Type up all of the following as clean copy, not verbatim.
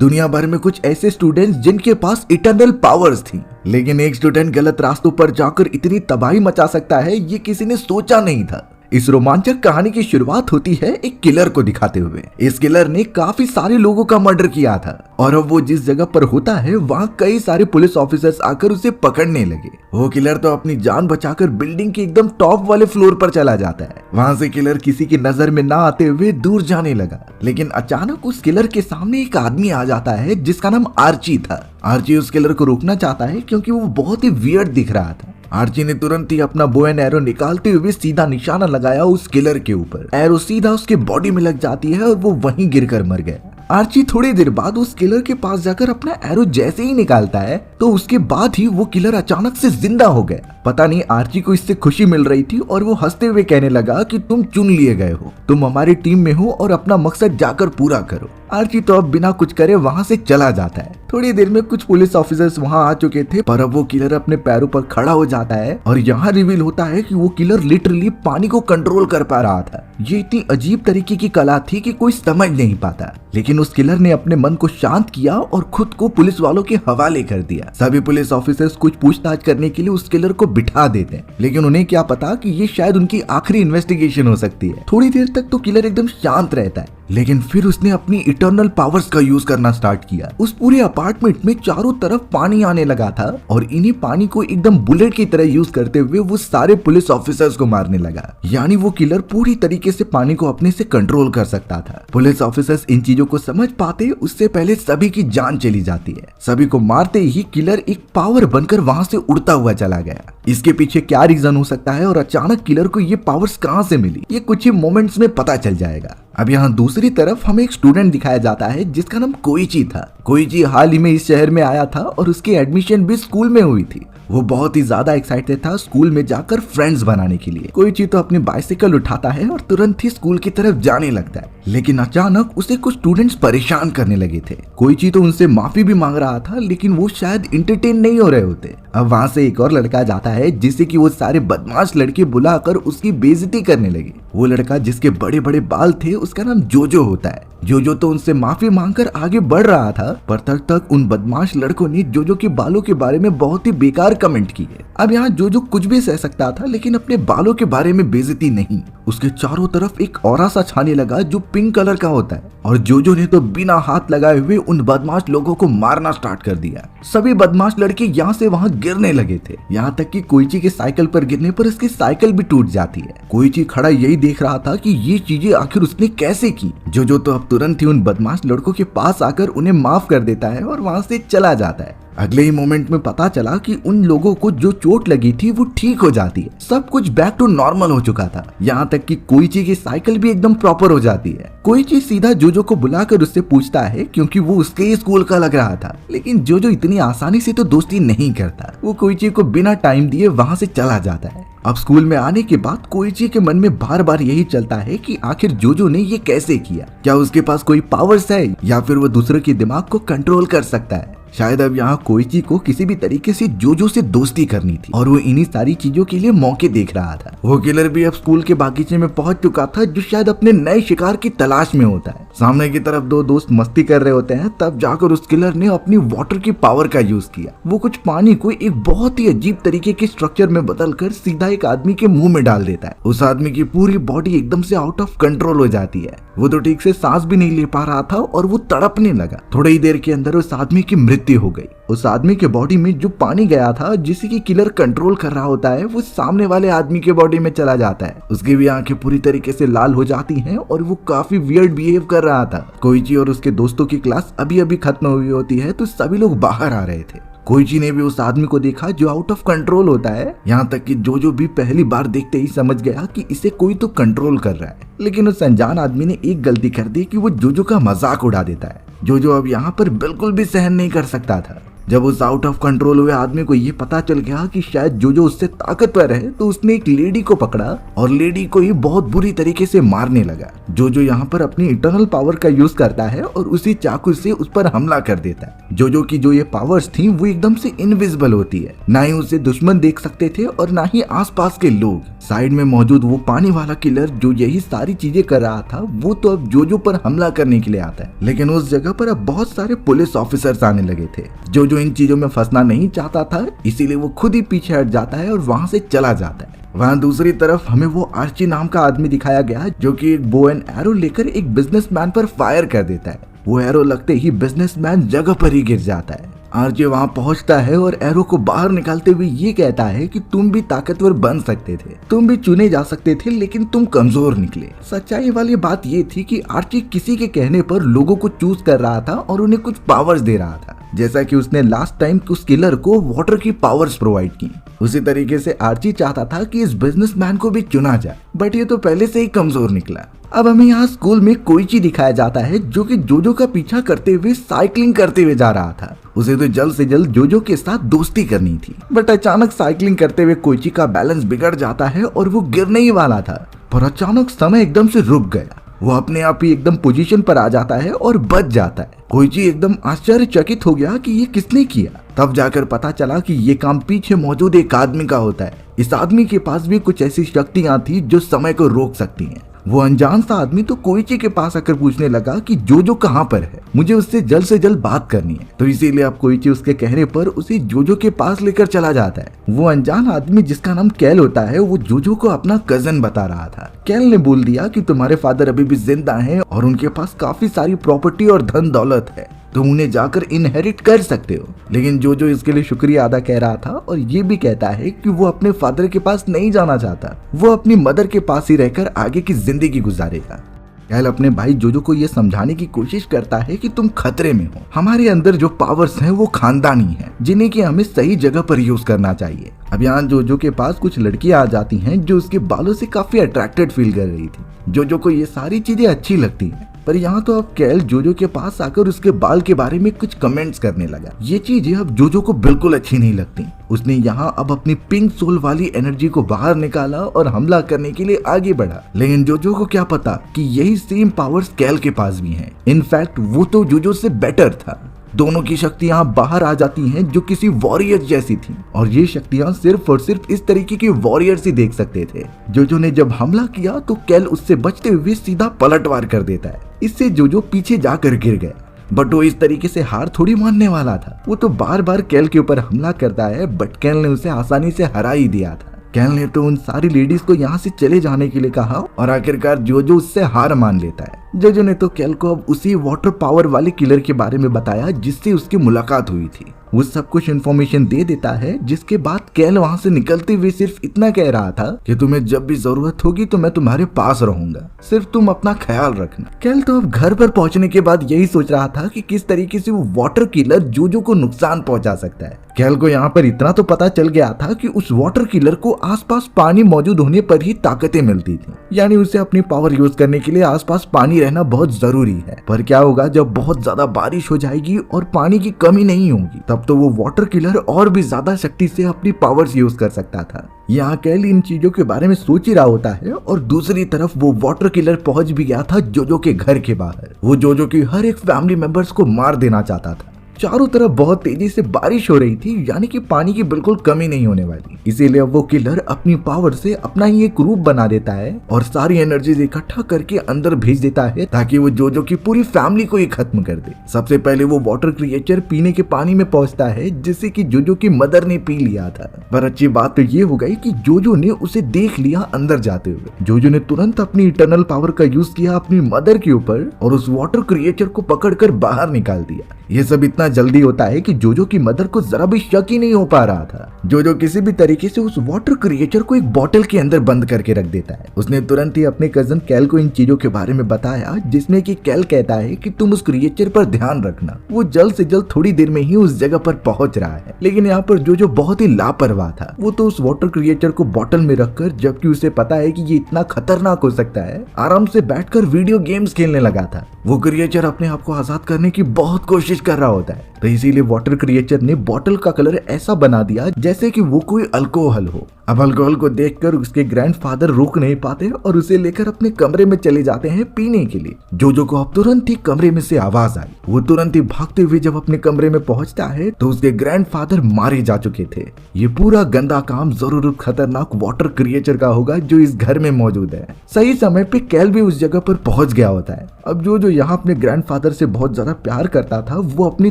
दुनिया भर में कुछ ऐसे स्टूडेंट्स जिनके पास इटर्नल पावर्स थी, लेकिन एक स्टूडेंट गलत रास्तों पर जाकर इतनी तबाही मचा सकता है ये किसी ने सोचा नहीं था। इस रोमांचक कहानी की शुरुआत होती है एक किलर को दिखाते हुए। इस किलर ने काफी सारे लोगों का मर्डर किया था और अब वो जिस जगह पर होता है वहाँ कई सारे पुलिस ऑफिसर्स आकर उसे पकड़ने लगे। वो किलर तो अपनी जान बचाकर बिल्डिंग के एकदम टॉप वाले फ्लोर पर चला जाता है। वहाँ से किलर किसी की नजर में ना आते हुए दूर जाने लगा, लेकिन अचानक उस किलर के सामने एक आदमी आ जाता है जिसका नाम आर्ची था। आर्ची उस किलर को रोकना चाहता है क्योंकि वो बहुत ही वियर्ड दिख रहा था। आर्ची ने तुरंत ही अपना बो एंड एरो निकालते हुए सीधा निशाना लगाया उस किलर के ऊपर। एरो सीधा उसके बॉडी में लग जाती है और वो वहीं गिरकर मर गया। आर्ची थोड़ी देर बाद उस किलर के पास जाकर अपना एरो जैसे ही निकालता है तो उसके बाद ही वो किलर अचानक से जिंदा हो गया। पता नहीं आर्ची को इससे खुशी मिल रही थी और वो हंसते हुए कहने लगा कि तुम चुन लिए गए हो, तुम हमारी टीम में हो और अपना मकसद जाकर पूरा करो। आर्ची तो अब बिना कुछ करे वहाँ से चला जाता है। थोड़ी देर में कुछ पुलिस ऑफिसर्स वहाँ आ चुके थे, पर अब वो किलर अपने पैरों पर खड़ा हो जाता है और यहाँ रिवील होता है कि वो किलर लिटरली पानी को कंट्रोल कर पा रहा था। ये इतनी अजीब तरीके की कला थी कि कोई समझ नहीं पाता, लेकिन उस किलर ने अपने मन को शांत किया और खुद को पुलिस वालों के हवाले कर दिया। सभी पुलिस ऑफिसर्स कुछ पूछताछ करने के लिए उस किलर को बिठा देते हैं, लेकिन उन्हें क्या पता कि ये शायद उनकी आखिरी इन्वेस्टिगेशन हो सकती है। थोड़ी देर तक तो किलर एकदम शांत रहता है, लेकिन फिर उसने अपनी इटर्नल पावर्स का यूज करना स्टार्ट किया। उस पूरे अपार्टमेंट में चारों तरफ पानी आने लगा था और इन्हीं पानी को एकदम बुलेट की तरह यूज करते हुए वो सारे पुलिस ऑफिसर्स को मारने लगा। यानी वो किलर पूरी तरीके से पानी को अपने से कंट्रोल कर सकता था। पुलिस ऑफिसर्स इन चीजों को समझ पाते उससे पहले सभी की जान चली जाती है। सभी को मारते ही किलर एक पावर बनकर वहां से उड़ता हुआ चला गया। इसके पीछे क्या रीजन हो सकता है और अचानक किलर को ये पावर्स कहां से मिली, ये कुछ ही मोमेंट्स में पता चल जाएगा। अब यहाँ दूसरी तरफ हमें एक स्टूडेंट दिखाया जाता है जिसका नाम कोइची था। कोइची हाल ही में इस शहर में आया था और उसकी एडमिशन भी स्कूल में हुई थी। वो बहुत ही ज्यादा एक्साइटेड था स्कूल में जाकर फ्रेंड्स बनाने के लिए। कोइची तो अपनी बाइसिकल उठाता है और तुरंत ही स्कूल की तरफ जाने लगता है, लेकिन अचानक उसे कुछ स्टूडेंट्स परेशान करने लगे थे। कोइची तो उनसे माफी भी मांग रहा था, लेकिन वो शायद एंटरटेन नहीं हो रहे होते। अब वहाँ से एक और लड़का जाता है जिससे कि वो सारे बदमाश लड़के बुलाकर उसकी बेइज्जती करने लगे। वो लड़का जिसके बड़े बड़े बाल थे उसका नाम जोजो होता है। जोजो तो उनसे माफी मांगकर आगे बढ़ रहा था, पर तब तक उन बदमाश लड़कों ने जोजो के बालों के बारे में बहुत ही बेकार कमेंट किए। अब यहाँ जोजो कुछ भी सह सकता था, लेकिन अपने बालों के बारे में बेइज्जती नहीं। उसके चारों तरफ एक ऑरा सा छाने लगा जो पिंक कलर का होता है और जोजो ने तो बिना हाथ लगाए हुए उन बदमाश लोगों को मारना स्टार्ट कर दिया। सभी बदमाश लड़के यहाँ से वहाँ गिरने लगे थे, यहाँ तक कि कोइची के साइकिल पर गिरने पर उसकी साइकिल भी टूट जाती है। कोइची खड़ा यही देख रहा था कि ये चीजें आखिर उसने कैसे की। जोजो तो अब तुरंत ही उन बदमाश लड़कों के पास आकर उन्हें माफ कर देता है और वहाँ से चला जाता है। अगले ही मोमेंट में पता चला कि उन लोगों को जो चोट लगी थी वो ठीक हो जाती है। सब कुछ बैक टू नॉर्मल हो चुका था, यहाँ तक कि कोइची की साइकिल भी एकदम प्रॉपर हो जाती है। कोइची सीधा जोजो को बुलाकर उससे पूछता है क्योंकि वो उसके ही स्कूल का लग रहा था, लेकिन जोजो इतनी आसानी से तो दोस्ती नहीं करता। वो कोइची को बिना टाइम दिए वहाँ से चला जाता है। अब स्कूल में आने के बाद कोइची के मन में बार बार यही चलता है कि आखिर जोजो ने ये कैसे किया। क्या उसके पास कोई पावर्स है या फिर वो दूसरे के दिमाग को कंट्रोल कर सकता है। शायद अब यहाँ कोइची को किसी भी तरीके से जोजो से दोस्ती करनी थी और वो इन्हीं सारी चीजों के लिए मौके देख रहा था। वो किलर भी अब स्कूल के बागीचे में पहुंच चुका था जो शायद अपने नए शिकार की तलाश में होता है। सामने की तरफ दो दोस्त मस्ती कर रहे होते हैं, तब जाकर उस किलर ने अपनी वाटर की पावर का यूज किया। वो कुछ पानी को एक बहुत ही अजीब तरीके के स्ट्रक्चर में बदलकर सीधा एक आदमी के मुंह में डाल देता है। उस आदमी की पूरी बॉडी एकदम से आउट ऑफ कंट्रोल हो जाती है। वो तो ठीक से सांस भी नहीं ले पा रहा था और वो तड़पने लगा। थोड़ी ही देर के अंदर उस आदमी की मृत्यु हो गई। उस आदमी के बॉडी में जो पानी गया था जिसे कि किलर कंट्रोल कर रहा होता है, वो सामने वाले आदमी के बॉडी में चला जाता है। उसकी भी आंखें पूरी तरीके से लाल हो जाती हैं और वो काफी वियर्ड बिहेव कर रहा था। कोइची और उसके दोस्तों की क्लास अभी अभी खत्म हुई होती है तो सभी लोग बाहर आ रहे थे। कोइची ने भी उस आदमी को देखा जो आउट ऑफ कंट्रोल होता है, यहाँ तक कि जोजो भी पहली बार देखते ही समझ गया कि इसे कोई तो कंट्रोल कर रहा है। लेकिन उस अनजान आदमी ने एक गलती कर दी कि वो जोजो का मजाक उड़ा देता है। जोजो अब यहाँ पर बिल्कुल भी सहन नहीं कर सकता था। जब उस आउट ऑफ कंट्रोल हुए आदमी को ये पता चल गया कि शायद जोजो उससे ताकतवर है, तो उसने एक लेडी को पकड़ा और लेडी को ही बहुत बुरी तरीके से मारने लगा। जोजो यहाँ पर अपनी इटर्नल पावर का यूज करता है और उसी चाकू से उस पर हमला कर देता है। जोजो की जो ये पावर्स थी वो एकदम से इनविजिबल होती है, ना ही उसे दुश्मन देख सकते थे और ना ही आसपास के लोग। साइड में मौजूद वो पानी वाला किलर जो यही सारी चीजें कर रहा था, वो तो अब जोजो पर हमला करने के लिए आता है, लेकिन उस जगह पर अब बहुत सारे पुलिस ऑफिसर्स आने लगे थे। जोजो इन चीजों में फंसना नहीं चाहता था, इसीलिए वो खुद ही पीछे हट जाता है और वहां से चला जाता है। वहाँ दूसरी तरफ हमें वो आर्ची नाम का आदमी दिखाया गया जो कि एक बो एंड एरो लेकर एक बिजनेसमैन पर फायर कर देता है। वो एरो लगते ही बिजनेसमैन जगह पर ही गिर जाता है। आर्ची वहाँ पहुँचता है और एरो को बाहर निकालते हुए ये कहता है कि तुम भी ताकतवर बन सकते थे, तुम भी चुने जा सकते थे, लेकिन तुम कमजोर निकले। सच्चाई वाली बात ये थी कि आर्ची किसी के कहने पर लोगों को चूज कर रहा था और उन्हें कुछ पावर्स दे रहा था, जैसा कि उसने लास्ट टाइम उस किलर को वाटर की पावर्स प्रोवाइड की। उसी तरीके से आर्ची चाहता था कि इस बिजनेसमैन को भी चुना जाए, बट ये तो पहले से ही कमजोर निकला। अब हमें यहाँ स्कूल में कोइची दिखाया जाता है जो कि जोजो का पीछा करते हुए साइकिलिंग करते हुए जा रहा था। उसे तो जल्द से जल्द जोजो के साथ दोस्ती करनी थी, बट अचानक साइकिलिंग करते हुए कोइची का बैलेंस बिगड़ जाता है और वो गिरने ही वाला था, पर अचानक समय एकदम से रुक गया। वो अपने आप ही एकदम पोजीशन पर आ जाता है और बच जाता है। कोइची एकदम आश्चर्यचकित हो गया कि ये किसने किया। तब जाकर पता चला कि ये काम पीछे मौजूद एक आदमी का होता है। इस आदमी के पास भी कुछ ऐसी शक्तियां थी जो समय को रोक सकती हैं। वो अनजान सा आदमी तो कोइची के पास आकर पूछने लगा कि जोजो कहाँ पर है, मुझे उससे जल्द बात करनी है। तो इसीलिए अब कोइची उसके कहने पर उसे जोजो के पास लेकर चला जाता है। वो अनजान आदमी जिसका नाम कैल होता है, वो जोजो को अपना कजन बता रहा था। कैल ने बोल दिया कि तुम्हारे फादर अभी भी जिंदा हैं और उनके पास काफी सारी प्रॉपर्टी और धन दौलत है, तुम उन्हें जाकर इनहेरिट कर सकते हो। लेकिन जोजो इसके लिए शुक्रिया अदा कह रहा था और ये भी कहता है कि वो अपने फादर के पास नहीं जाना चाहता, वो अपनी मदर के पास ही रहकर आगे की जिंदगी गुजारेगा। कैल अपने भाई जोजो को ये समझाने की कोशिश करता है कि तुम खतरे में हो, हमारे अंदर जो पावर्स हैं वो खानदानी हैं, जिन्हें कि हमें सही जगह पर यूज करना चाहिए। अब यहाँ जोजो के पास कुछ लड़कियां आ जाती हैं जो उसके बालों से काफी अट्रैक्टेड फील कर रही थी। जोजो को ये सारी चीजें अच्छी लगती हैं, पर यहाँ तो अब कैल जोजो के पास आकर उसके बाल के बारे में कुछ कमेंट्स करने लगा। ये चीजें अब जोजो को बिल्कुल अच्छी नहीं लगती। उसने यहाँ अब अपनी पिंक सोल वाली एनर्जी को बाहर निकाला और हमला करने के लिए आगे बढ़ा। लेकिन जोजो को क्या पता कि यही सेम पावर्स कैल के पास भी हैं। इनफैक्ट वो तो जोजो से बेटर था। दोनों की शक्तियां बाहर आ जाती हैं जो किसी वॉरियर जैसी थी, और ये शक्तियां सिर्फ और सिर्फ इस तरीके के वॉरियर्स ही देख सकते थे। जोजो ने जब हमला किया तो कैल उससे बचते हुए सीधा पलटवार कर देता है। इससे जोजो पीछे जाकर गिर गया, बट वो इस तरीके से हार थोड़ी मानने वाला था। वो तो बार बार कैल के ऊपर हमला करता है, बट कैल ने उसे आसानी से हरा ही दिया था। कैल ने तो उन सारी लेडीज को यहाँ से चले जाने के लिए कहा और आखिरकार जोजो उससे हार मान लेता है। जोजो ने तो कैल को अब उसी वाटर पावर वाले किलर के बारे में बताया जिससे उसकी मुलाकात हुई थी। वो सब कुछ इन्फॉर्मेशन दे देता है, जिसके बाद कैल वहाँ से निकलते हुए सिर्फ इतना कह रहा था कि तुम्हें जब भी जरूरत होगी तो मैं तुम्हारे पास रहूंगा, सिर्फ तुम अपना ख्याल रखना। कैल तो अब घर पर पहुंचने के बाद यही सोच रहा था कि किस तरीके से वो वाटर किलर जोजो को नुकसान पहुंचा सकता है। कैल को यहाँ पर इतना तो पता चल गया था कि उस वाटर किलर को आसपास पानी मौजूद होने पर ही ताकतें मिलती थी, यानी उसे अपनी पावर यूज करने के लिए आसपास पानी रहना बहुत जरूरी है। पर क्या होगा जब बहुत ज्यादा बारिश हो जाएगी और पानी की कमी नहीं होगी, तब तो वो वाटर किलर और भी ज्यादा शक्ति से अपनी पावर्स यूज कर सकता था। यहाँ कैल इन चीजों के बारे में सोच ही रहा होता है और दूसरी तरफ वो वाटर किलर पहुंच भी गया था जोजो के घर के बाहर। वो जोजो की हर एक फैमिली मेंबर्स को मार देना चाहता था। चारों तरफ बहुत तेजी से बारिश हो रही थी, यानी कि पानी की बिल्कुल कमी नहीं होने वाली। इसीलिए अब वो किलर अपनी पावर से अपना ही एक रूप बना देता है और सारी एनर्जीज इकट्ठा करके अंदर भेज देता है ताकि वो जोजो की पूरी फैमिली को ही खत्म कर दे। सबसे पहले वो वाटर क्रिएचर पीने के पानी में पहुंचता है, जिसे कि जोजो की मदर ने पी लिया था। पर अच्छी बात तो ये हो गई कि जोजो ने उसे देख लिया अंदर जाते हुए। जोजो ने तुरंत अपनी इटर्नल पावर का यूज किया अपनी मदर के ऊपर और उस वाटर क्रिएचर को पकड़कर बाहर निकाल दिया। ये सब इतना जल्दी होता है कि जोजो की मदर को जरा भी शक ही नहीं हो पा रहा था। जोजो किसी भी तरीके से उस वाटर क्रिएचर को एक बोतल के अंदर बंद करके रख देता है। उसने तुरंत ही अपने कजन कैल को इन चीजों के बारे में बताया, जिसमें कि कैल कहता है कि तुम उस क्रिएचर पर ध्यान रखना, वो जल्द से जल्द थोड़ी देर में ही उस जगह पर पहुंच रहा है। लेकिन यहाँ पर जोजो बहुत ही लापरवाह था। वो तो उस वाटर क्रिएचर को बोतल में रखकर, जबकि उसे पता है कि ये इतना खतरनाक हो सकता है, आराम से बैठकर वीडियो गेम्स खेलने लगा था। वो क्रिएचर अपने आप को आजाद करने की बहुत कोशिश कर रहा होता है, तो इसीलिए वाटर क्रिएचर ने बॉटल का कलर ऐसा बना दिया जैसे कि वो कोई अल्कोहल हो। अब अल्कोहल को देखकर उसके ग्रैंडफादर रोक नहीं पाते और उसे लेकर अपने कमरे में चले जाते हैं पीने के लिए। जोजो को अब तुरंत ही कमरे में से आवाज आई। वो तुरंत ही भागते हुए जब अपने कमरे में पहुंचता है तो उसके ग्रैंडफादर मारे जा चुके थे। ये पूरा गंदा काम जरूर खतरनाक वाटर क्रिएचर का होगा जो इस घर में मौजूद है। सही समय पे कैल भी उस जगह पर पहुंच गया होता है। अब जो यहाँ अपने ग्रैंडफादर से बहुत ज्यादा प्यार करता था वो अपनी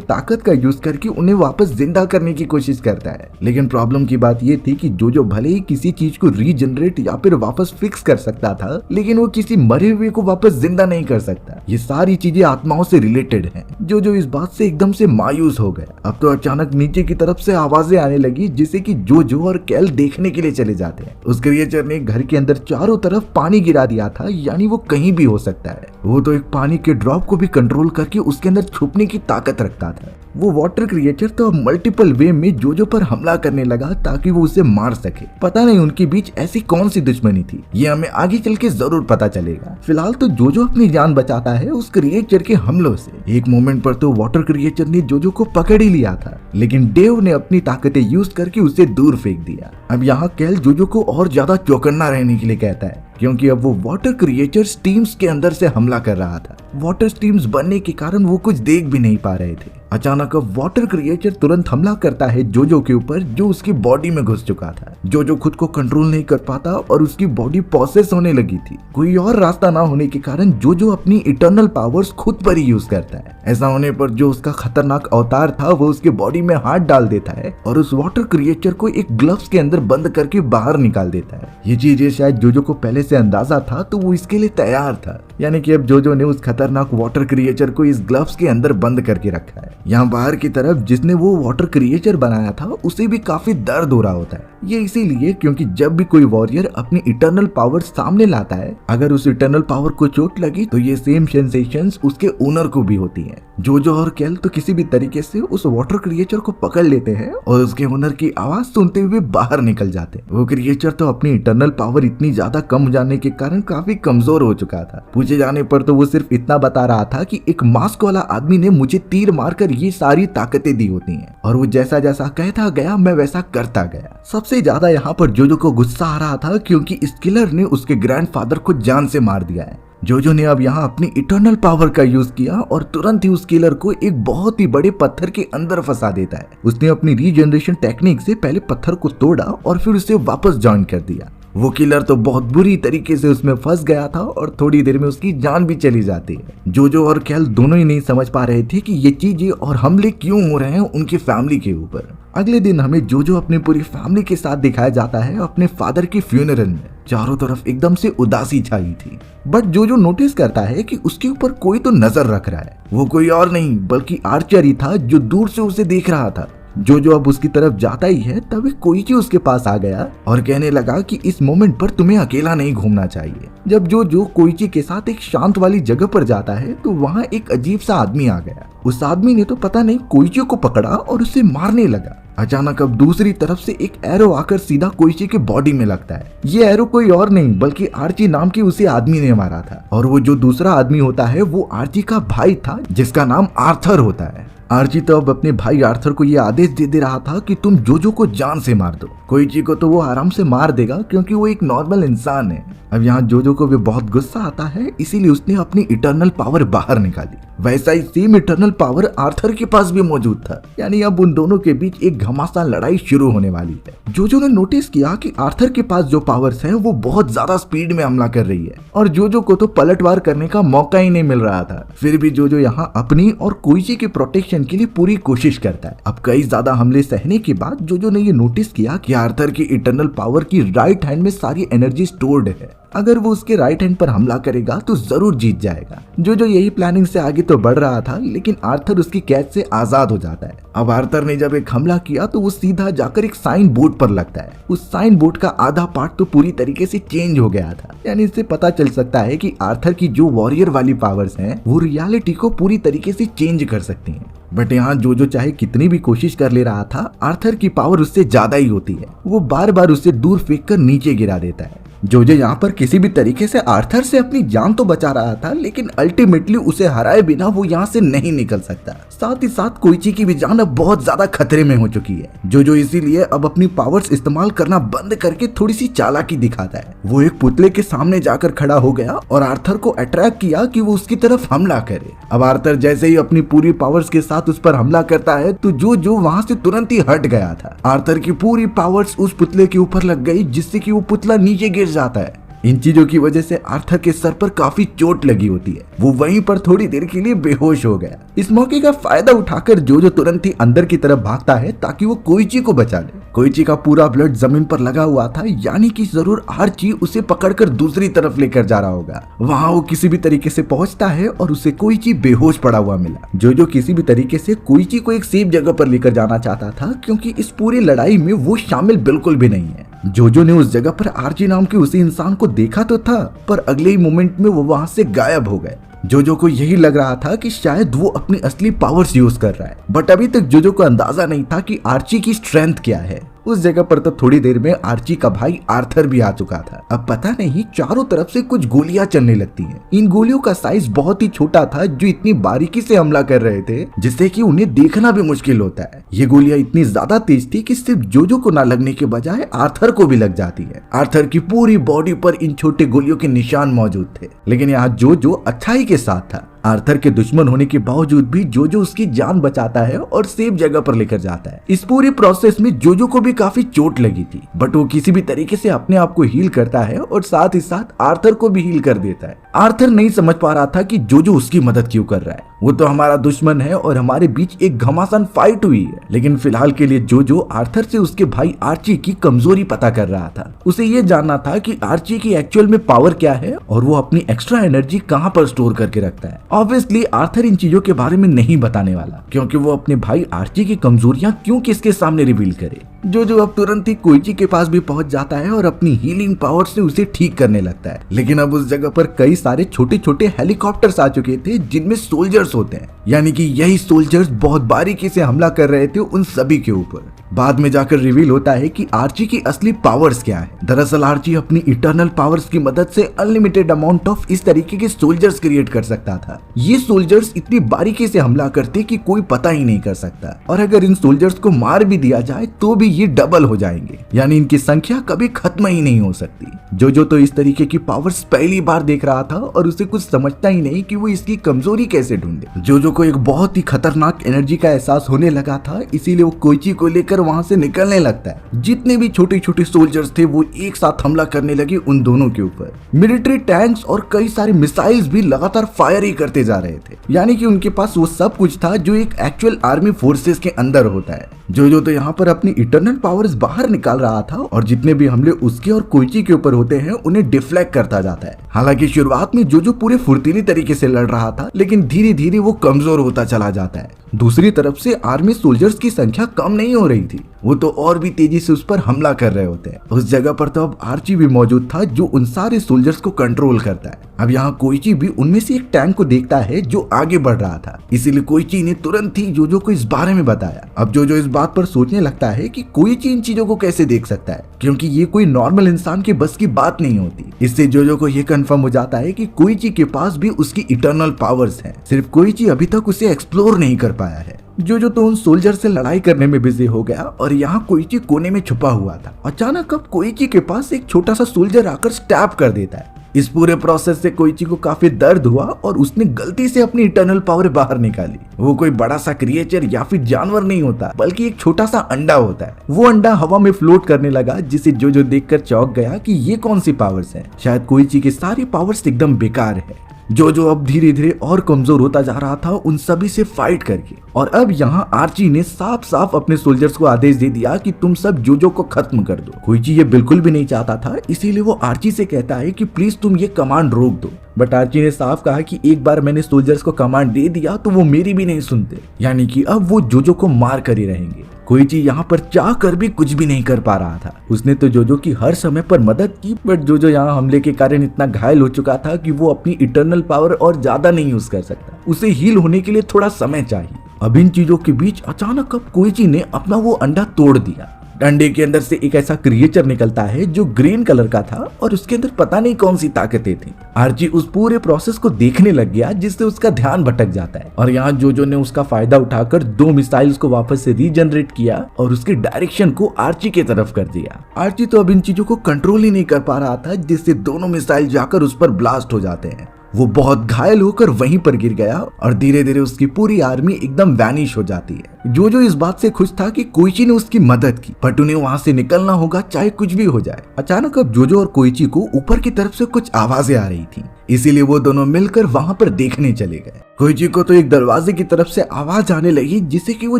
ताकत का यूज करके उन्हें वापस जिंदा करने की कोशिश करता है। लेकिन प्रॉब्लम की बात ये थी कि जो भले ही किसी चीज को रीजनरेट या फिर वापस फिक्स कर सकता था, लेकिन वो किसी मरे हुए को वापस जिंदा नहीं कर सकता। ये सारी चीजें आत्माओं से रिलेटेड हैं। जो इस बात से एकदम से मायूस हो गया। अब तो अचानक नीचे की तरफ से आवाजें आने लगी जिसे कि जो और कैल देखने के लिए चले जाते हैं। उस क्रिएचर ने घर के अंदर चारों तरफ पानी गिरा दिया था, यानी वो कहीं भी हो सकता है। वो तो एक पानी के ड्रॉप को भी कंट्रोल करके उसके अंदर छुपने की ताकत रखता था। वो वाटर क्रिएचर तो अब मल्टीपल वे में जो पर हमला करने लगा ताकि वो उसे मार सके। पता नहीं उनके बीच ऐसी कौन सी दुश्मनी थी, ये हमें आगे चल के जरूर पता चलेगा। फिलहाल तो जो अपनी जान बचाता है उस क्रिएचर के हमलों से। एक मोमेंट पर तो वाटर क्रिएचर ने जो को पकड़ ही लिया था, लेकिन डेव ने अपनी ताकतें यूज करके उसे दूर फेंक दिया। अब यहाँ कैल जो को और ज्यादा चौकन्ना रहने के लिए कहता है, क्योंकि अब वो वाटर क्रिएचर स्टीम्स के अंदर से हमला कर रहा था। वाटर स्टीम्स बनने के कारण वो कुछ देख भी नहीं पा रहे थे। अचानक अब वाटर क्रिएचर तुरंत हमला करता है जो के ऊपर, जो उसकी बॉडी में घुस चुका था। जो खुद को कंट्रोल नहीं कर पाता और उसकी बॉडी प्रोसेस होने लगी थी। कोई और रास्ता ना होने के कारण जो अपनी इटर्नल पावर्स खुद पर ही यूज करता है। ऐसा होने पर जो उसका खतरनाक अवतार था वो उसके बॉडी में हाथ डाल देता है और उस वाटर क्रिएचर को एक ग्लव्स के अंदर बंद करके बाहर निकाल देता है। ये चीजें शायद जो को पहले से अंदाजा था, तो वो इसके लिए तैयार था। यानी कि अब जो ने उस खतरनाक वाटर क्रिएचर को इस ग्लव्स के अंदर बंद करके रखा है। यहाँ बाहर की तरफ जिसने वो वाटर क्रिएचर बनाया था उसे भी काफी दर्द हो रहा होता है। ये इसीलिए क्योंकि जब भी कोई वॉरियर अपनी इटर्नल पावर सामने लाता है, अगर उस इटर्नल पावर को चोट लगी तो ये सेम सेंसेशंस उसके ओनर को भी होती हैं। जो और कैल तो किसी भी तरीके से उस वाटर क्रिएचर को पकड़ लेते हैं और उसके ओनर की आवाज सुनते हुए बाहर निकल जाते हैं। वो क्रिएचर तो अपनी इटर्नल पावर इतनी ज्यादा कम हो जाने के कारण काफी कमजोर हो चुका था। पूछे जाने पर तो वो सिर्फ इतना बता रहा था कि एक मास्क वाला आदमी ने मुझे तीर मारकर ये सारी ताकतें दी होती हैं, और वो जैसा जैसा कहता गया मैं वैसा करता गया। सबसे ज्यादा यहाँ पर जो को गुस्सा आ रहा था क्योंकि इस किलर ने उसके ग्रैंडफादर को जान से मार दिया है। जो ने अब यहाँ अपनी इटर्नल पावर का यूज किया और तुरंत ही उस किलर को एक बहुत ही बड़े पत्थर के अंदर फंसा देता है। उसने अपनी रीजनरेशन टेक्निक से पहले पत्थर को तोड़ा और फिर उसे वापस ज्वाइन कर दिया। वो किलर तो बहुत बुरी तरीके से उसमें फंस गया था और थोड़ी देर में उसकी जान भी चली जाती है। जो और कैल दोनों ही नहीं समझ पा रहे थे कि ये चीजें और हमले क्यों हो रहे हैं उनकी फैमिली के ऊपर। अगले दिन हमें जो अपनी पूरी फैमिली के साथ दिखाया जाता है अपने फादर के फ्यूनरल में। चारों तरफ एकदम से उदासी छाई थी, बट जो नोटिस करता है कि उसके ऊपर कोई तो नजर रख रहा है। वो कोई और नहीं बल्कि आर्चर ही था जो दूर से उसे देख रहा था। जो अब उसकी तरफ जाता ही है तभी कोइची उसके पास आ गया और कहने लगा कि इस मोमेंट पर तुम्हें अकेला नहीं घूमना चाहिए। जब जो कोइची के साथ एक शांत वाली जगह पर जाता है तो वहाँ एक अजीब सा आदमी आ गया। उस आदमी ने तो पता नहीं कोइची को पकड़ा और उसे मारने लगा। अचानक अब दूसरी तरफ से एक एरो आकर सीधा कोइची के बॉडी में लगता है। ये एरो कोई और नहीं बल्कि आर्ची नाम के उसी आदमी ने मारा था, और वो जो दूसरा आदमी होता है वो आर्ची का भाई था जिसका नाम आर्थर होता है। आर्ची तो अब अपने भाई आर्थर को ये आदेश दे रहा था कि तुम जो को जान से मार दो। कोइची को तो वो आराम से मार देगा क्योंकि वो एक नॉर्मल इंसान है। अब यहाँ जो को भी बहुत गुस्सा आता है, इसीलिए उसने अपनी इटर्नल पावर बाहर निकाली। वैसा ही सेम इटर्नल पावर आर्थर के पास भी मौजूद था, यानी अब उन दोनों के बीच एक घमासान लड़ाई शुरू होने वाली है। जो ने नोटिस किया कि आर्थर के पास जो पावर्स हैं वो बहुत ज्यादा स्पीड में हमला कर रही है और जो को तो पलटवार करने का मौका ही नहीं मिल रहा था। फिर भी जो यहाँ अपनी और कोइची के प्रोटेक्शन के लिए पूरी कोशिश करता है। अब कई ज्यादा हमले सहने के बाद जो ने ये नोटिस किया कि आर्थर की इटर्नल पावर की राइट हैंड में सारी एनर्जी स्टोर्ड है। अगर वो उसके राइट हैंड पर हमला करेगा तो जरूर जीत जाएगा। जो यही प्लानिंग से आगे तो बढ़ रहा था, लेकिन आर्थर उसकी कैद से आजाद हो जाता है। अब आर्थर ने जब एक हमला किया तो वो सीधा जाकर एक साइन बोर्ड पर लगता है। उस साइन बोर्ड का आधा पार्ट तो पूरी तरीके से चेंज हो गया था, यानी इससे पता चल सकता है कि आर्थर की जो वॉरियर वाली पावर्स हैं वो रियलिटी को पूरी तरीके से चेंज कर सकती हैं। बट यहाँ जो चाहे कितनी भी कोशिश कर ले रहा था, आर्थर की पावर उससे ज्यादा ही होती है। वो बार बार उसे दूर फेंक कर नीचे गिरा देता है। जोजो यहाँ पर किसी भी तरीके से आर्थर से अपनी जान तो बचा रहा था, लेकिन अल्टीमेटली उसे हराए बिना वो यहाँ से नहीं निकल सकता। साथ ही साथ कोइची की भी जान अब बहुत ज्यादा खतरे में हो चुकी है। जोजो इसीलिए अब अपनी पावर्स इस्तेमाल करना बंद करके थोड़ी सी चालाकी दिखाता है। वो एक पुतले के सामने जाकर खड़ा हो गया और आर्थर को अट्रैक्ट किया कि वो उसकी तरफ हमला करे। अब आर्थर जैसे ही अपनी पूरी पावर्स के साथ उस पर हमला करता है तो जोजो वहाँ से तुरंत ही हट गया था। आर्थर की पूरी पावर्स उस पुतले के ऊपर लग गई, जिससे कि वो पुतला नीचे गिर जाता है। इन चीजों की वजह से आर्थर के सर पर काफी चोट लगी होती है। वो वहीं पर थोड़ी देर के लिए बेहोश हो गया। इस मौके का फायदा उठाकर जोजो तुरंत ही अंदर की तरफ भागता है ताकि वो कोइची को बचा ले। कोइची का पूरा ब्लड जमीन पर लगा हुआ था, यानी कि जरूर आर्ची उसे पकड़कर दूसरी तरफ लेकर जा रहा होगा। वहाँ वो किसी भी तरीके से पहुंचता है और उसे कोइची बेहोश पड़ा हुआ मिला। जोजो किसी भी तरीके से कोइची को एक सेफ जगह पर लेकर जाना चाहता था, क्योंकि इस पूरी लड़ाई में वो शामिल बिल्कुल भी नहीं है। जोजो ने उस जगह पर आर्ची नाम के उसी इंसान को देखा तो था, पर अगले ही मोमेंट में वो वहां से गायब हो गए। जोजो को यही लग रहा था कि शायद वो अपनी असली पावर्स यूज कर रहा है, बट अभी तक जोजो को अंदाजा नहीं था कि आर्ची की स्ट्रेंथ क्या है। उस जगह पर तो थोड़ी देर में आर्ची का भाई आर्थर भी आ चुका था। अब पता नहीं चारों तरफ से कुछ गोलियां चलने लगती हैं। इन गोलियों का साइज बहुत ही छोटा था, जो इतनी बारीकी से हमला कर रहे थे जिससे कि उन्हें देखना भी मुश्किल होता है। ये गोलियां इतनी ज्यादा तेज थी कि सिर्फ जोजो को ना लगने के बजाय आर्थर को भी लग जाती है। आर्थर की पूरी बॉडी पर इन छोटे गोलियों के निशान मौजूद थे, लेकिन यहाँ जोजो अच्छाई के साथ था। आर्थर के दुश्मन होने के बावजूद भी जोजो उसकी जान बचाता है और सेफ जगह पर लेकर जाता है। इस पूरी प्रोसेस में जोजो को भी काफी चोट लगी थी, बट वो किसी भी तरीके से अपने आप को हील करता है और साथ ही साथ आर्थर को भी हील कर देता है। आर्थर नहीं समझ पा रहा था कि जोजो उसकी मदद क्यों कर रहा है। वो तो हमारा दुश्मन है और हमारे बीच एक घमासान फाइट हुई है, लेकिन फिलहाल के लिए जोजो आर्थर से उसके भाई आर्ची की कमजोरी पता कर रहा था। उसे ये जानना था कि आर्ची की एक्चुअल में पावर क्या है और वो अपनी एक्स्ट्रा एनर्जी कहाँ पर स्टोर करके रखता है। ऑब्वियसली आर्थर इन चीजों के बारे में नहीं बताने वाला, क्योंकि वो अपने भाई आर्ची की कमजोरियां क्यों किसके सामने रिवील करे। जोजो अब तुरंत ही कोइची के पास भी पहुंच जाता है और अपनी हीलिंग पावर से उसे ठीक करने लगता है। लेकिन अब उस जगह पर कई सारे छोटे छोटे हेलीकॉप्टर्स आ चुके थे, जिनमें सोल्जर्स होते हैं, यानी कि यही सोल्जर्स बहुत बारीकी से हमला कर रहे थे उन सभी के ऊपर। बाद में जाकर रिवील होता है कि आर्ची की असली पावर्स क्या है। दरअसल आर्ची अपनी इटर्नल पावर्स की मदद से अनलिमिटेड अमाउंट ऑफ इस तरीके के सोल्जर्स क्रिएट कर सकता था। ये सोल्जर्स इतनी बारीकी से हमला करते कि कोई पता ही नहीं कर सकता, और अगर इन सोल्जर्स को मार भी दिया जाए तो भी ये डबल हो जाएंगे, यानी इनकी संख्या कभी खत्म ही नहीं हो सकती। जोजो तो इस तरीके की पावर्स पहली बार देख रहा था और उसे कुछ समझता ही नहीं कि वो इसकी कमजोरी कैसे ढूंढे। जोजो को एक बहुत ही खतरनाक एनर्जी का एहसास होने लगा था, इसीलिए वो कोइची को लेकर वहां से निकलने लगता है। जितने भी छोटे छोटे सोल्जर्स थे वो एक साथ हमला करने लगे उन दोनों के ऊपर। मिलिट्री टैंक्स और कई सारे मिसाइल्स भी लगातार फायर ही करते जा रहे थे, यानी कि उनके पास वो सब कुछ था जो एक एक्चुअल आर्मी फोर्सेस के अंदर होता है। जोजो तो यहाँ पर अपनी इटर्नल पावर्स बाहर निकाल रहा था और जितने भी हमले उसके और कोइची के ऊपर होते हैं उन्हें डिफ्लेक्ट करता जाता है। हालांकि शुरुआत में जोजो पूरे फुर्तीली तरीके से लड़ रहा था, लेकिन धीरे धीरे वो कमजोर होता चला जाता है। दूसरी तरफ से आर्मी सोल्जर्स की संख्या कम नहीं हो रही थी, वो तो और भी तेजी से उस पर हमला कर रहे होते हैं। उस जगह पर तो अब आर्ची भी मौजूद था जो उन सारे सोल्जर्स को कंट्रोल करता है। अब यहाँ कोइची भी उनमें से एक टैंक को देखता है जो आगे बढ़ रहा था, इसीलिए कोइची ने तुरंत ही जोजो को इस बारे में बताया। अब जोजो इस बात पर सोचने लगता है कि कोइची इन चीजों को कैसे देख सकता है, क्योंकि ये कोई नॉर्मल इंसान के बस की बात नहीं होती। इससे जोजो को ये कंफर्म हो जाता है कि कोइची के पास भी उसकी इटर्नल पावर्स हैं, सिर्फ कोइची अभी तक उसे एक्सप्लोर नहीं कर पाया है। जोजो तो उन सोल्जर से लड़ाई करने में बिजी हो गया और यहाँ कोइची कोने में छुपा हुआ था। अचानक अब कोइची के पास एक छोटा सा सोल्जर आकर स्टैब कर देता है। इस पूरे प्रोसेस से कोइची को काफी दर्द हुआ और उसने गलती से अपनी इटर्नल पावर बाहर निकाली। वो कोई बड़ा सा क्रिएचर या फिर जानवर नहीं होता, बल्कि एक छोटा सा अंडा होता है। वो अंडा हवा में फ्लोट करने लगा, जिसे जोजो देखकर चौंक गया कि ये कौन सी पावर्स है। शायद कोइची की सारी पावर्स एकदम बेकार है। जोजो अब धीरे धीरे और कमजोर होता जा रहा था उन सभी से फाइट करके, और अब यहाँ आर्ची ने साफ साफ अपने सोल्जर्स को आदेश दे दिया कि तुम सब जोजो को खत्म कर दो। कोइची ये बिल्कुल भी नहीं चाहता था, इसीलिए वो आर्ची से कहता है कि प्लीज तुम ये कमांड रोक दो। बट आर्ची ने साफ कहा कि एक बार मैंने सोल्जर्स को कमांड दे दिया तो वो मेरी भी नहीं सुनते, यानी कि अब वो जोजो को मार कर ही रहेंगे। कोइची यहाँ पर चाह कर भी कुछ भी नहीं कर पा रहा था। उसने तो जोजो की हर समय पर मदद की, बट जोजो यहाँ हमले के कारण इतना घायल हो चुका था कि वो अपनी इटर्नल पावर और ज्यादा नहीं यूज कर सकता। उसे हील होने के लिए थोड़ा समय चाहिए। अब इन चीजों के बीच अचानक अब कोइची ने अपना वो अंडा तोड़ दिया। डंडे के अंदर से एक ऐसा क्रिएचर निकलता है जो ग्रीन कलर का था और उसके अंदर पता नहीं कौन सी ताकतें थी। आर्ची उस पूरे प्रोसेस को देखने लग गया जिससे उसका ध्यान भटक जाता है और यहाँ जोजो ने उसका फायदा उठाकर 2 मिसाइल्स को वापस से रीजनरेट किया और उसके डायरेक्शन को आर्ची की तरफ कर दिया। आर्ची तो अब इन चीजों को कंट्रोल ही नहीं कर पा रहा था जिससे दोनों मिसाइल जाकर उस पर ब्लास्ट हो जाते हैं। वो बहुत घायल होकर वहीं पर गिर गया और धीरे धीरे उसकी पूरी आर्मी एकदम वैनिश हो जाती है। जोजो इस बात से खुश था कि कोइची ने उसकी मदद की, बट उन्हें वहां से निकलना होगा चाहे कुछ भी हो जाए। अचानक अब जोजो और कोइची को ऊपर की तरफ से कुछ आवाजें आ रही थी, इसीलिए वो दोनों मिलकर वहां पर देखने चले गए। कोइची को तो एक दरवाजे की तरफ से आवाज आने लगी जिसे कि वो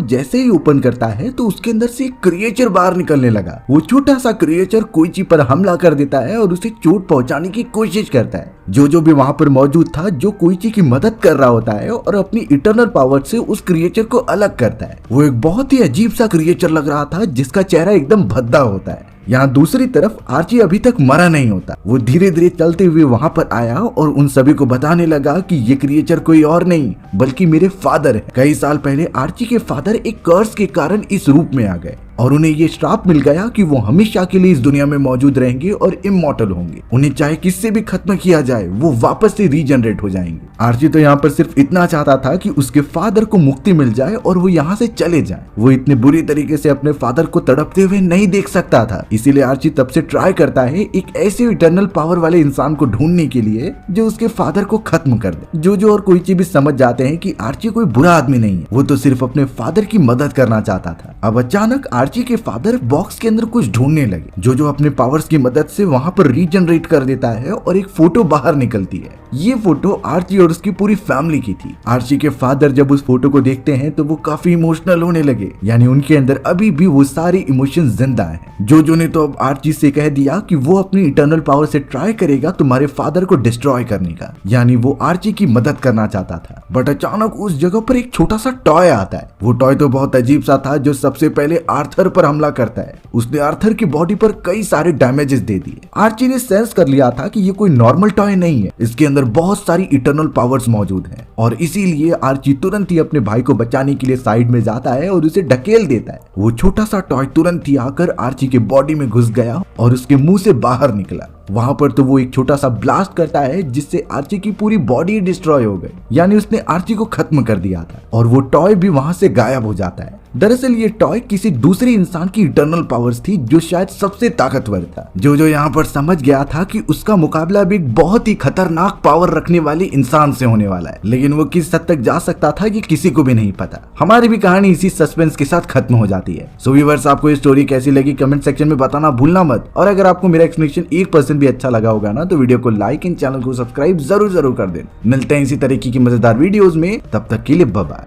जैसे ही ओपन करता है तो उसके अंदर से एक क्रिएचर बाहर निकलने लगा। वो छोटा सा क्रिएचर कोइची पर हमला कर देता है और उसे चोट पहुंचाने की कोशिश करता है। जोजो भी वहां पर मौजूद था जो कोइची की मदद कर रहा होता है और अपनी इटर्नल पावर से उस क्रिएचर को अलग करता है। वो एक बहुत ही अजीब सा क्रिएचर लग रहा था जिसका चेहरा एकदम भद्दा होता है। यहाँ दूसरी तरफ आर्ची अभी तक मरा नहीं होता। वो धीरे धीरे चलते हुए वहां पर आया और उन सभी को बताने लगा कि ये क्रिएचर कोई और नहीं बल्कि मेरे फादर है। कई साल पहले आर्ची के फादर एक कर्स के कारण इस रूप में आ गए और उन्हें ये श्राप मिल गया कि वो हमेशा के लिए इस दुनिया में मौजूद रहेंगे और इमॉर्टल होंगे। उन्हें चाहे किससे भी खत्म किया जाए वो वापस से रीजनरेट हो जाएंगे। आर्ची तो यहाँ पर सिर्फ इतना चाहता था कि उसके फादर को मुक्ति मिल जाए और वो यहाँ से चले जाए। वो इतने बुरी तरीके से अपने फादर को तड़पते हुए नहीं देख सकता था, इसीलिए आर्ची तब से ट्राई करता है एक ऐसे इटर्नल पावर वाले इंसान को ढूंढने के लिए जो उसके फादर को खत्म कर दे। जोजो और कोइची भी समझ जाते हैं कि आर्ची कोई बुरा आदमी नहीं है, वो तो सिर्फ अपने फादर की मदद करना चाहता था। अब अचानक आर्ची के फादर बॉक्स के अंदर कुछ ढूंढने लगे। जोजो अपने पावर्स की मदद से वहां पर रीजनरेट कर देता है और एक फोटो बाहर निकलती है। ये फोटो आर्ची और उसकी पूरी फैमिली की थी। आर्ची के फादर जब उस फोटो को देखते हैं तो वो काफी इमोशनल होने लगे, यानी उनके अंदर अभी भी वो सारे इमोशंस जिंदा हैं। जोजो ने तो अब आर्ची से कह दिया कि वो अपनी इटर्नल पावर से ट्राई करेगा तुम्हारे फादर को डिस्ट्रॉय करने का, यानी वो आर्ची की मदद करना चाहता था। बट अचानक उस जगह पर एक छोटा सा टॉय आता है। वो टॉय तो बहुत अजीब सा था जो सबसे पहले आर्थर पर हमला करता है। उसने आर्थर की बॉडी पर कई सारे डैमेजेस दे दिए। आर्ची ने सेंस कर लिया था कि ये कोई नॉर्मल टॉय नहीं है, इसके अंदर बहुत सारी इटर्नल पावर्स मौजूद हैं और इसीलिए आर्ची तुरंत ही अपने भाई को बचाने के लिए साइड में जाता है और उसे ढकेल देता है। वो छोटा सा टॉय तुरंत ही आकर आर्ची के बॉडी में घुस गया और उसके मुंह से बाहर निकला। वहां पर तो वो एक छोटा सा ब्लास्ट करता है जिससे आर्ची की पूरी बॉडी डिस्ट्रॉय हो गई, यानी उसने आर्ची को खत्म कर दिया था और वो टॉय भी वहां से गायब हो जाता है। दरअसल ये टॉय किसी दूसरे इंसान की इटर्नल पावर्स थी जो शायद सबसे ताकतवर था। जो यहाँ पर समझ गया था कि उसका मुकाबला भी एक बहुत ही खतरनाक पावर रखने वाले इंसान से होने वाला है, लेकिन वो किस हद तक जा सकता था ये किसी को भी नहीं पता। हमारी भी कहानी इसी सस्पेंस के साथ खत्म हो जाती है। सो व्यूअर्स, आपको ये स्टोरी कैसी लगी कमेंट सेक्शन में बताना भूलना मत, और अगर आपको मेरा एक्सप्लेनेशन 1% भी अच्छा लगा होगा ना तो वीडियो को लाइक एंड चैनल को सब्सक्राइब जरूर कर दें। मिलते हैं इसी तरीके की मजेदार वीडियोस में, तब तक के लिए बाय बाय।